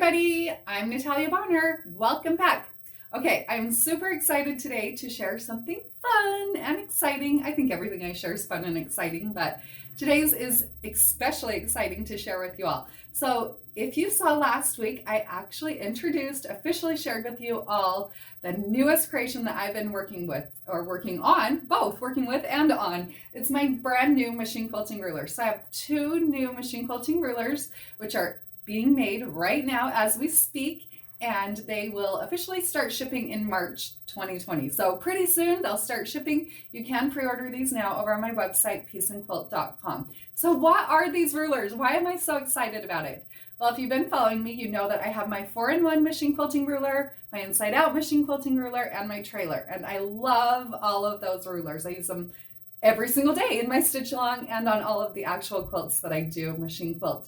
everybody, I'm Natalia Bonner. Welcome back. Okay, I'm super excited today to share something fun and exciting. I think everything I share is fun and exciting, but today's is especially exciting to share with you all. So if you saw last week, I actually officially shared with you all the newest creation that I've been working with, or working on, both working with and on. It's my brand new machine quilting ruler. So I have two new machine quilting rulers, which are being made right now as we speak, and they will officially start shipping in March 2020. So pretty soon they'll start shipping. You can pre-order these now over on my website, peaceandquilt.com. So what are these rulers? Why am I so excited about it? Well, if you've been following me, you know that I have my 4-in-1 machine quilting ruler, my inside out machine quilting ruler, and my trailer. And I love all of those rulers. I use them every single day in my stitch along and on all of the actual quilts that I do machine quilt.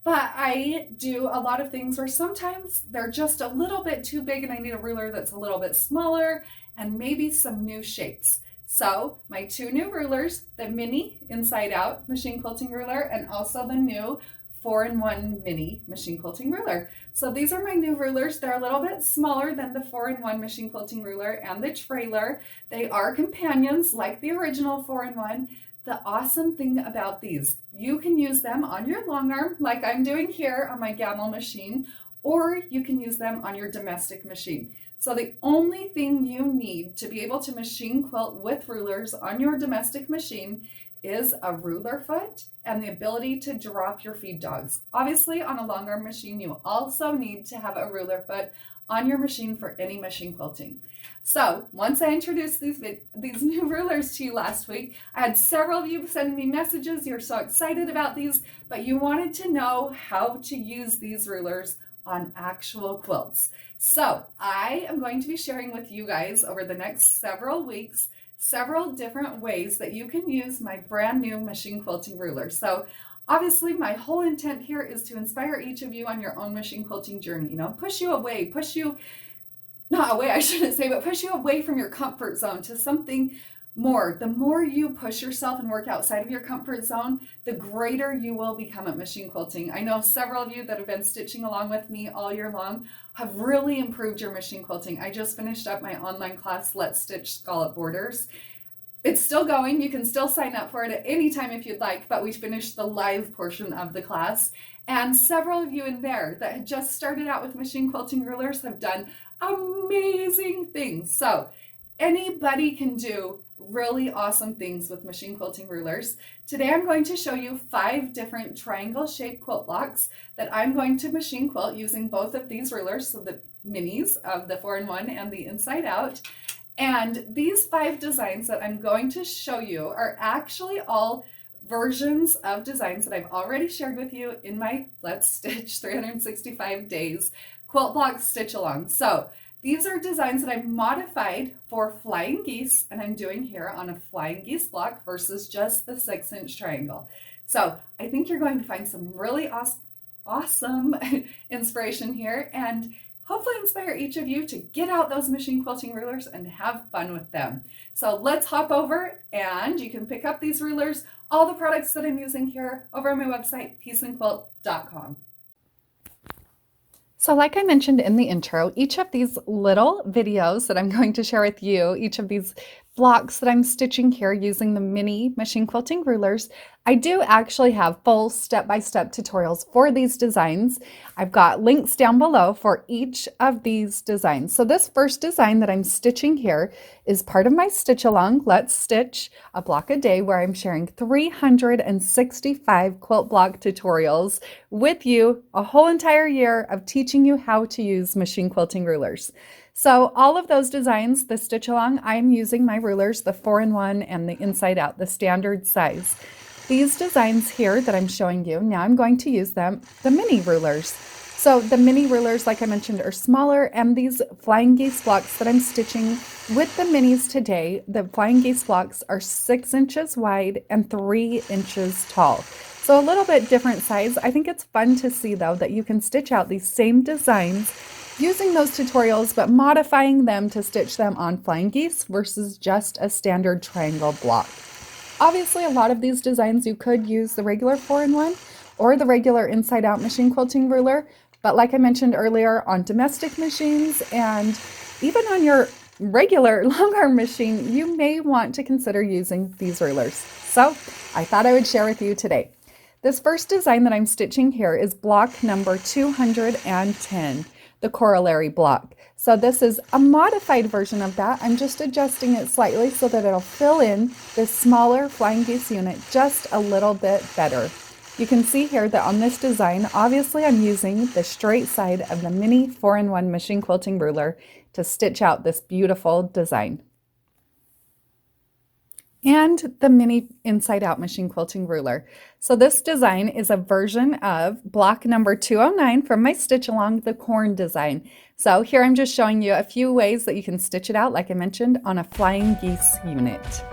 But I do a lot of things where sometimes they're just a little bit too big and I need a ruler that's a little bit smaller and maybe some new shapes. So my two new rulers, the mini inside out machine quilting ruler and also the new 4-in-1 mini machine quilting ruler. So these are my new rulers. They're a little bit smaller than the 4-in-1 machine quilting ruler and the trailer. They are companions like the original 4-in-1. The awesome thing about these, you can use them on your long arm like I'm doing here on my Gamma machine, or you can use them on your domestic machine. So the only thing you need to be able to machine quilt with rulers on your domestic machine is a ruler foot and the ability to drop your feed dogs. Obviously on a long arm machine, you also need to have a ruler foot on your machine for any machine quilting. So once I introduced these new rulers to you last week, I had several of you sending me messages. You're so excited about these, but you wanted to know how to use these rulers on actual quilts. So I am going to be sharing with you guys over the next several weeks, several different ways that you can use my brand new machine quilting ruler. So obviously, my whole intent here is to inspire each of you on your own machine quilting journey, push you away, push you from your comfort zone to something more. The more you push yourself and work outside of your comfort zone, the greater you will become at machine quilting. I know several of you that have been stitching along with me all year long have really improved your machine quilting. I just finished up my online class, Let's Stitch Scallop Borders. It's still going. You can still sign up for it at any time if you'd like, but we finished the live portion of the class. And several of you in there that had just started out with machine quilting rulers have done amazing things. So anybody can do really awesome things with machine quilting rulers. Today I'm going to show you 5 different triangle shaped quilt blocks that I'm going to machine quilt using both of these rulers, so the minis of the 4-in-1 and the inside out. And these 5 designs that I'm going to show you are actually all versions of designs that I've already shared with you in my Let's Stitch 365 Days Quilt Block Stitch Along. So these are designs that I've modified for flying geese, and I'm doing here on a flying geese block versus just the 6-inch triangle. So I think you're going to find some really awesome inspiration here, and hopefully inspire each of you to get out those machine quilting rulers and have fun with them. So let's hop over and you can pick up these rulers, all the products that I'm using here over on my website, peaceandquilt.com. So like I mentioned in the intro, each of these little videos that I'm going to share with you, each of these blocks that I'm stitching here using the mini machine quilting rulers, I do actually have full step-by-step tutorials for these designs. I've got links down below for each of these designs. So this first design that I'm stitching here is part of my stitch along, Let's Stitch a Block a Day, where I'm sharing 365 quilt block tutorials with you, a whole entire year of teaching you how to use machine quilting rulers. So all of those designs, the stitch along, I'm using my rulers, the 4-in-1 and the inside out, the standard size. These designs here that I'm showing you, now I'm going to use them, the mini rulers. So the mini rulers, like I mentioned, are smaller, and these flying geese blocks that I'm stitching with the minis today, the flying geese blocks are 6 inches wide and 3 inches tall. So a little bit different size. I think it's fun to see though that you can stitch out these same designs using those tutorials, but modifying them to stitch them on flying geese versus just a standard triangle block. Obviously, a lot of these designs you could use the regular 4-in-1 or the regular inside out machine quilting ruler, But like I mentioned earlier, on domestic machines and even on your regular long arm machine, you may want to consider using these rulers. So I thought I would share with you today. This first design that I'm stitching here is block number 210, the corollary block. So this is a modified version of that. I'm just adjusting it slightly so that it'll fill in this smaller flying geese unit just a little bit better. You can see here that on this design, obviously I'm using the straight side of the mini 4-in-1 machine quilting ruler to stitch out this beautiful design. And the mini inside out machine quilting ruler. So this design is a version of block number 209 from my stitch along the corn design. So here I'm just showing you a few ways that you can stitch it out, like I mentioned, on a flying geese unit.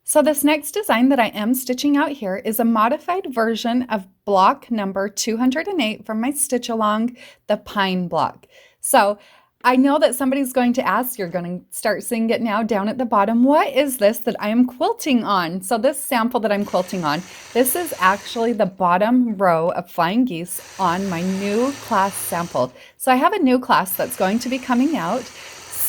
So this next design that I am stitching out here is a modified version of block number 208 from my stitch along the pine block. So I know that somebody's going to ask, you're going to start seeing it now down at the bottom, what is this that I am quilting on? So this sample that I'm quilting on, this is actually the bottom row of flying geese on my new class sample. So I have a new class that's going to be coming out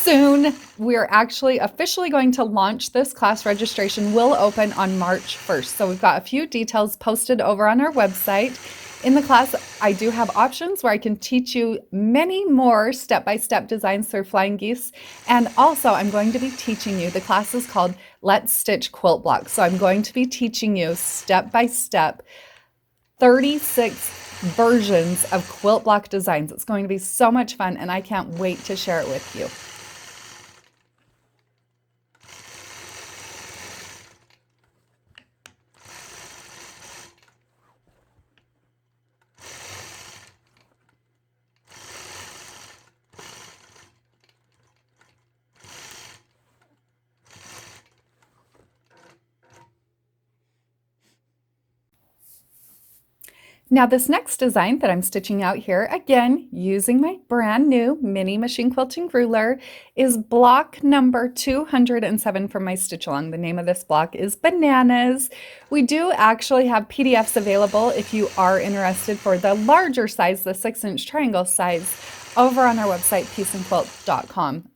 soon. We're actually officially going to launch this class. Registration will open on March 1st. So we've got a few details posted over on our website. In the class, I do have options where I can teach you many more step-by-step designs through flying geese. And also I'm going to be teaching you, the class is called Let's Stitch Quilt Block. So I'm going to be teaching you step-by-step 36 versions of quilt block designs. It's going to be so much fun and I can't wait to share it with you. Now this next design that I'm stitching out here, again, using my brand new mini machine quilting ruler, is block number 207 from my stitch along. The name of this block is Bananas. We do actually have PDFs available if you are interested for the larger size, the 6-inch triangle size, over on our website, peaceandquilt.com.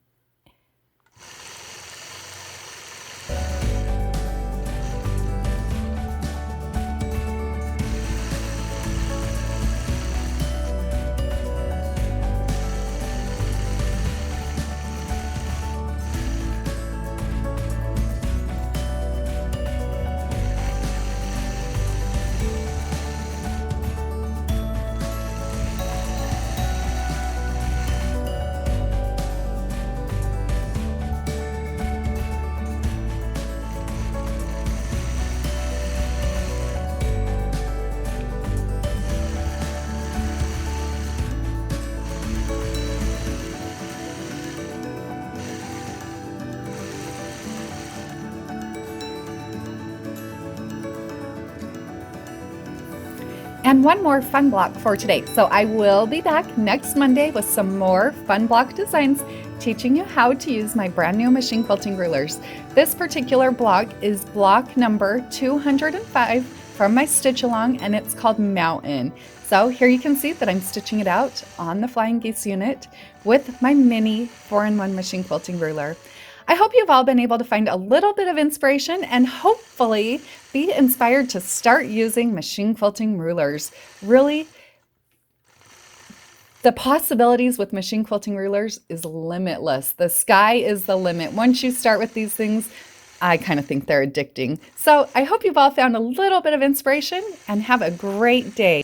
And one more fun block for today. So I will be back next Monday with some more fun block designs, teaching you how to use my brand new machine quilting rulers. This particular block is block number 205 from my stitch along, and it's called Mountain. So here you can see that I'm stitching it out on the Flying Geese unit with my mini 4-in-1 machine quilting ruler. I hope you've all been able to find a little bit of inspiration and hopefully be inspired to start using machine quilting rulers. Really, the possibilities with machine quilting rulers is limitless. The sky is the limit. Once you start with these things, I kind of think they're addicting. So I hope you've all found a little bit of inspiration and have a great day.